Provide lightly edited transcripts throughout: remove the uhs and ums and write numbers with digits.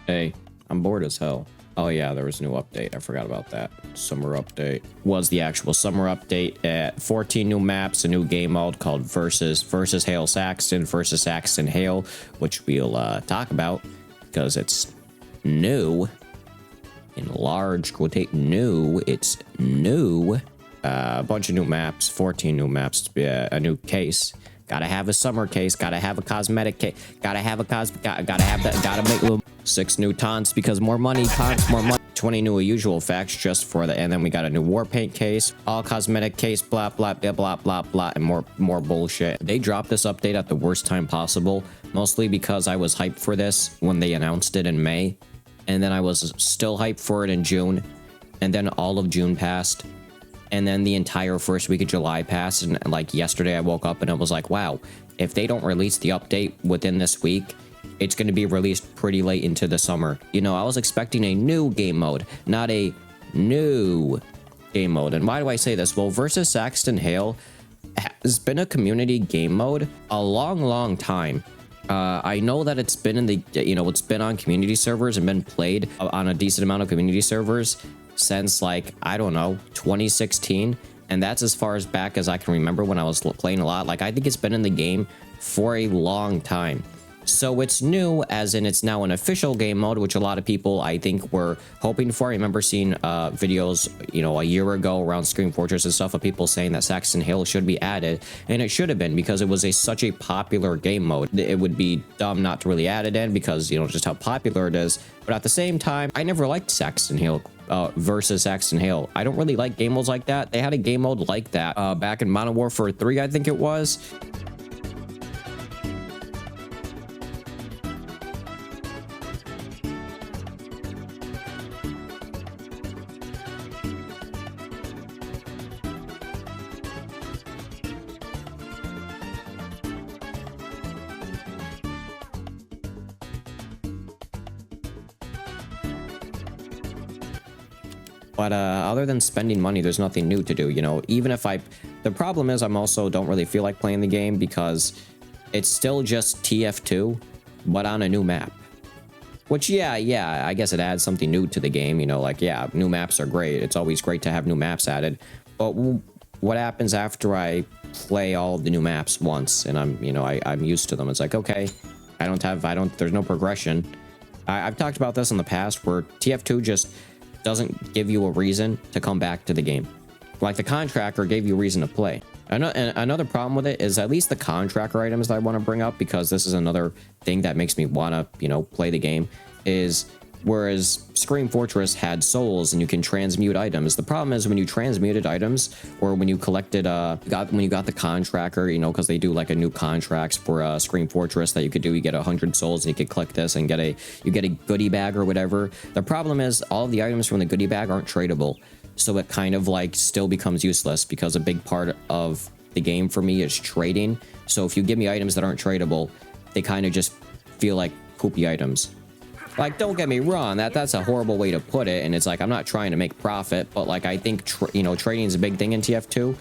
Hey, I'm bored as hell. Oh yeah, there was a new update. I forgot about that. Summer update was the actual summer update at 14 new maps, a new game mode called versus Hale Saxton versus Saxton Hale, which we'll talk about because it's new. In large quotate, new. It's new. A bunch of new maps, 14 new maps, a new case. Gotta have a summer case, gotta have a cosmetic case, gotta have that, gotta make little 6 new taunts because more money, taunts, more money. 20 new usual effects just for the, and then we got a new war paint case, all cosmetic case, blah, blah, blah, blah, blah, blah, and more bullshit. They dropped this update at the worst time possible, mostly because I was hyped for this when they announced it in May, and then I was still hyped for it in June, and then all of June passed. And then the entire first week of July passed, and like yesterday I woke up and it was like, wow, if they don't release the update within this week, it's going to be released pretty late into the summer. You know, I was expecting a new game mode, not a new game mode. And why do I say this? Well, versus Saxton Hale has been a community game mode a long time. I know that it's been in the, it's been on community servers and been played on a decent amount of community servers since like, I don't know, 2016. And that's as far as back as I can remember when I was playing a lot. Like, I think it's been in the game for a long time. So it's new, as in it's now an official game mode, which a lot of people I think were hoping for. I remember seeing videos, a year ago around Scream Fortress and stuff of people saying that Saxton Hale should be added, and it should have been because it was such a popular game mode. It would be dumb not to really add it in because, just how popular it is. But at the same time, I never liked Saxton Hale versus Saxton Hale. I don't really like game modes like that. They had a game mode like that back in Modern Warfare 3, I think it was. But other than spending money, there's nothing new to do, even if the problem is I'm also don't really feel like playing the game because it's still just TF2, but on a new map. Which, yeah, I guess it adds something new to the game, yeah, new maps are great. It's always great to have new maps added. But what happens after I play all of the new maps once and I'm used to them? It's like, okay, there's no progression. I've talked about this in the past where TF2 just doesn't give you a reason to come back to the game. Like the contractor gave you a reason to play. Another problem with it is at least the contractor items that I want to bring up, because this is another thing that makes me want to, play the game, is whereas Scream Fortress had souls and you can transmute items. The problem is when you transmuted items, or when you collected, when you got the contractor, because they do like a new contracts for Scream Fortress that you could do. You get 100 souls and you could click this and you get a goodie bag or whatever. The problem is all of the items from the goodie bag aren't tradable. So it kind of like still becomes useless because a big part of the game for me is trading. So if you give me items that aren't tradable, they kind of just feel like poopy items. Like, don't get me wrong, that's a horrible way to put it, and it's like, I'm not trying to make profit, but like, I think, trading is a big thing in TF2.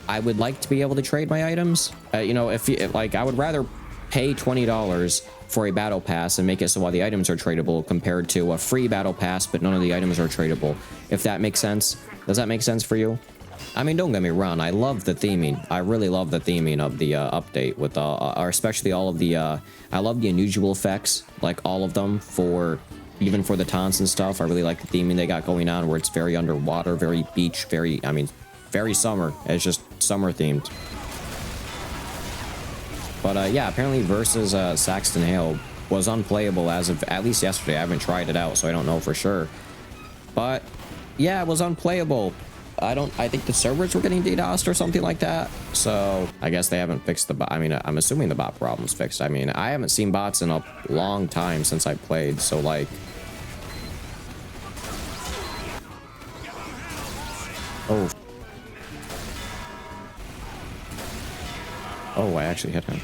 I would like to be able to trade my items. If I would rather pay $20 for a battle pass and make it so all the items are tradable compared to a free battle pass, but none of the items are tradable. If that makes sense. Does that make sense for you? I mean, don't get me wrong, I love the theming. I really love the theming of the update with or especially all of the I love the unusual effects, like all of them, even for the taunts and stuff. I really like the theming they got going on where it's very underwater, very beach, very summer. It's just summer themed. But yeah, apparently versus Saxton Hale was unplayable as of at least yesterday. I haven't tried it out, so I don't know for sure. But yeah, it was unplayable. I think the servers were getting DDoSed or something like that. So I guess they haven't fixed the bot. I'm assuming the bot problem's fixed. I haven't seen bots in a long time since I played. So like, oh, I actually hit him.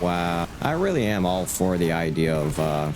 Wow. I really am all for the idea of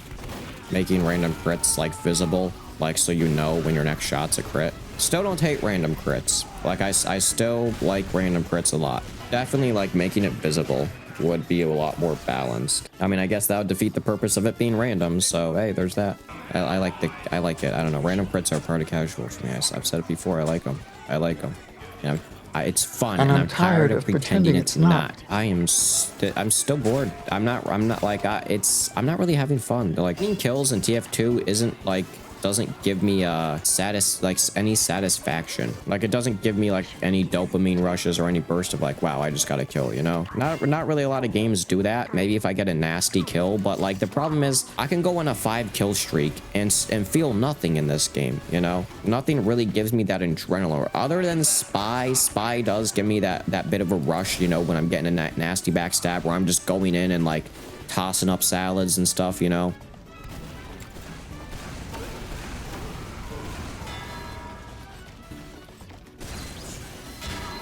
making random crits like visible, like so when your next shot's a crit. Still don't hate random crits. Like, I still like random crits a lot. Definitely, like, making it visible would be a lot more balanced. I mean, I guess that would defeat the purpose of it being random, so, hey, there's that. I like it. I don't know. Random crits are part of casual for me. I've said it before. I like them. I like them. You know, it's fun, and I'm tired of pretending it's not. I'm still bored. I'm not like, I'm not really having fun. Like, getting kills in TF2 isn't like, doesn't give me any satisfaction. Like, it doesn't give me like any dopamine rushes or any burst of like, wow, I just got a kill, you know? Not really a lot of games do that. Maybe if I get a nasty kill, but like the problem is I can go on a 5 kill streak and feel nothing in this game, you know? Nothing really gives me that adrenaline other than Spy. Spy does give me that bit of a rush, you know, when I'm getting a nasty backstab where I'm just going in and like tossing up salads and stuff, you know?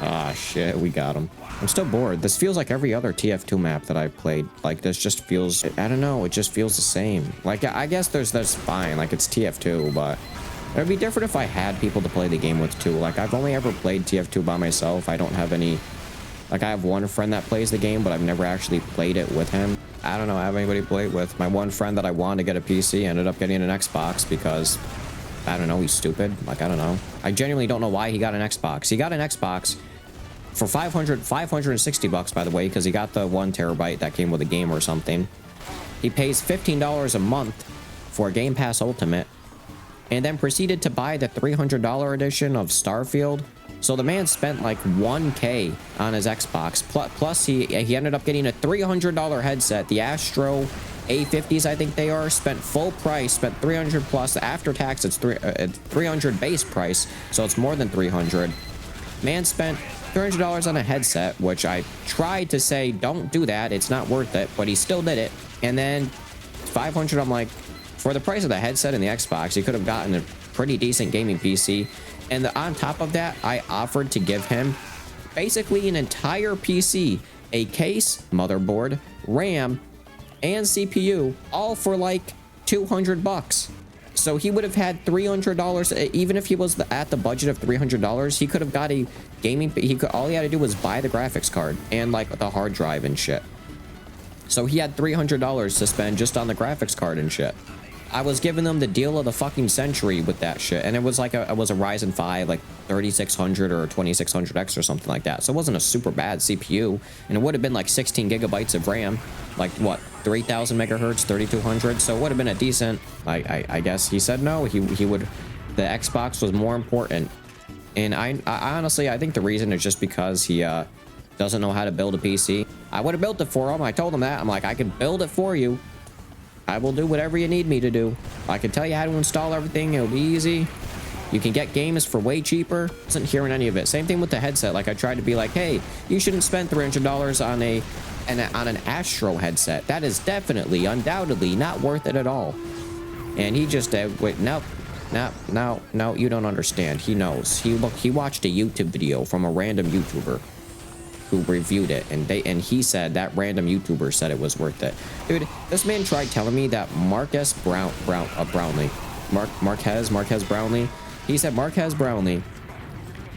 Ah, shit, we got him. I'm still bored. This feels like every other TF2 map that I've played. Like, this just feels, I don't know, it just feels the same. Like, I guess that's fine, like, it's TF2, but it would be different if I had people to play the game with, too. Like, I've only ever played TF2 by myself. I don't have any, like, I have one friend that plays the game, but I've never actually played it with him. I don't know, I have anybody to play it with. My one friend that I wanted to get a PC ended up getting an Xbox because, I don't know, he's stupid. Like, I don't know. I genuinely don't know why he got an Xbox. He got an Xbox for 560 bucks, by the way, because he got the 1 terabyte that came with a game or something. He pays $15 a month for Game Pass Ultimate and then proceeded to buy the $300 edition of Starfield. So the man spent like 1K on his Xbox. Plus he ended up getting a $300 headset. The Astro A50s, I think they are, spent full price, spent 300 plus. After tax, it's 300 base price, so it's more than 300. Man spent $300 on a headset, which I tried to say, don't do that, it's not worth it, but he still did it. And then 500, I'm like, for the price of the headset and the Xbox, he could have gotten a pretty decent gaming PC. And on top of that, I offered to give him basically an entire PC, a case, motherboard, RAM, and CPU, all for like 200 bucks. So he would have had $300, even if he was at the budget of $300, he could have got a gaming, all he had to do was buy the graphics card and like the hard drive and shit. So he had $300 to spend just on the graphics card and shit. I was giving them the deal of the fucking century with that shit, and it was like it was a Ryzen 5 like 3600 or 2600X or something like that. So it wasn't a super bad CPU, and it would have been like 16 gigabytes of RAM, like what, 3000 megahertz, 3200. So it would have been a decent. I guess he said no. He would. The Xbox was more important, and I honestly I think the reason is just because he doesn't know how to build a PC. I would have built it for him. I told him that. I'm like, I could build it for you. I will do whatever you need me to do. I can tell you how to install everything. It'll be easy. You can get games for way cheaper. Wasn't hearing any of it. Same thing with the headset. Like, I tried to be like, hey, you shouldn't spend $300 on an Astro headset. That is definitely, undoubtedly not worth it at all. And he just wait, no, you don't understand. He knows. He watched a YouTube video from a random YouTuber who reviewed it, and he said that random YouTuber said it was worth it. Dude, this man tried telling me that Marques Brownlee, he said Marques Brownlee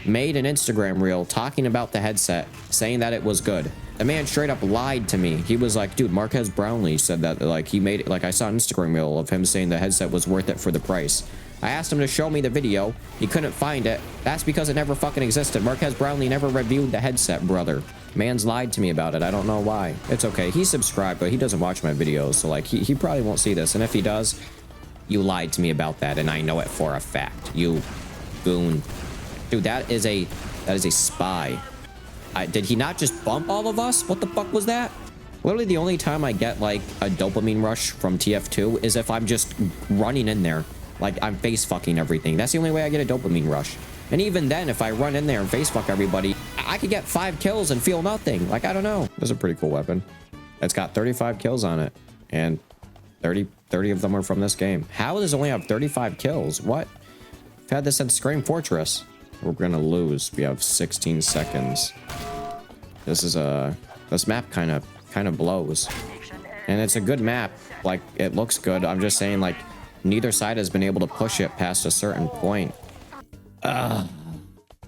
made an Instagram reel talking about the headset, saying that it was good. The man straight up lied to me. He was like, dude, Marques Brownlee said that, like, he made it, like, I saw an Instagram reel of him saying the headset was worth it for the price. I asked him to show me the video. He couldn't find it. That's because it never fucking existed. Marques Brownlee never reviewed the headset, brother. Man's lied to me about it. I don't know why. It's okay. He's subscribed, but he doesn't watch my videos, so like he probably won't see this. And if he does, you lied to me about that, and I know it for a fact. You goon. Dude, that is a spy. Did he not just bump all of us? What the fuck was that? Literally the only time I get like a dopamine rush from TF2 is if I'm just running in there. Like, I'm face fucking everything. That's the only way I get a dopamine rush. And even then, if I run in there and face fuck everybody, I could get 5 kills and feel nothing. Like, I don't know. This is a pretty cool weapon. It's got 35 kills on it. And 30 of them are from this game. How does it only have 35 kills? What? I've had this since Scream Fortress. We're gonna lose. We have 16 seconds. This map kind of blows. And it's a good map. Like, it looks good. I'm just saying, like, neither side has been able to push it past a certain point.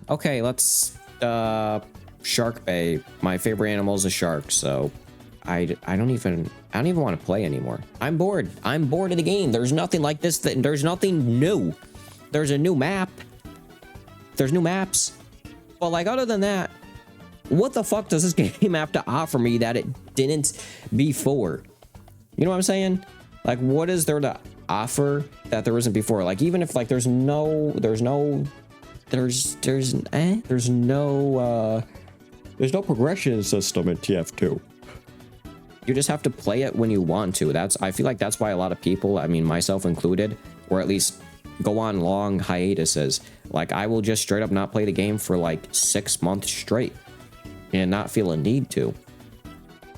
Okay, let's Shark Bay. My favorite animal is a shark, so I don't even want to play anymore. I'm bored. I'm bored of the game. There's nothing like this. There's nothing new. There's a new map. There's new maps. But like other than that, what the fuck does this game have to offer me that it didn't before? You know what I'm saying? Like, what is there to offer that there isn't before? Like, even if like there's no progression system in TF2. You just have to play it when you want to. I feel like that's why a lot of people, I mean myself included, or at least go on long hiatuses. Like, I will just straight up not play the game for like 6 months straight and not feel a need to.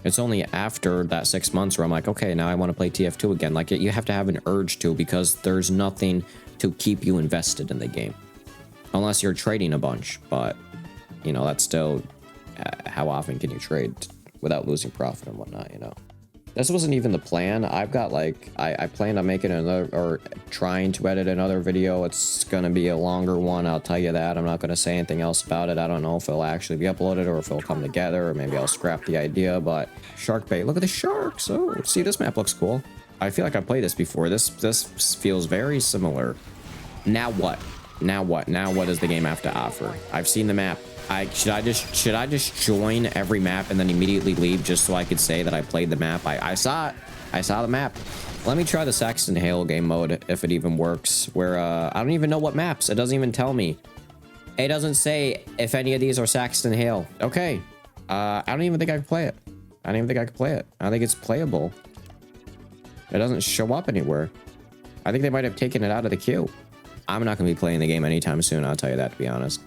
It's only after that 6 months where I'm like, okay, now I want to play TF2 again. Like, you have to have an urge to, because there's nothing to keep you invested in the game. Unless you're trading a bunch, but, you know, that's still, how often can you trade without losing profit and whatnot, you know? This wasn't even the plan. I've got, like, I plan on making another, or trying to edit another video. It's gonna be a longer one, I'll tell you that. I'm not gonna say anything else about it. I don't know if it'll actually be uploaded or if it'll come together, or maybe I'll scrap the idea, but Shark Bait, look at the sharks. Oh, see, this map looks cool. I feel like I've played this before. This feels very similar. Now what? Now what? Now what does the game have to offer? I've seen the map. Should I just join every map and then immediately leave just so I could say that I played the map? I saw it. I saw the map. Let me try the Saxton Hale game mode if it even works. Where I don't even know what maps. It doesn't even tell me. It doesn't say if any of these are Saxton Hale. Okay. I don't even think I can play it. I don't even think I can play it. I don't think it's playable. It doesn't show up anywhere. I think they might have taken it out of the queue. I'm not going to be playing the game anytime soon, I'll tell you that, to be honest.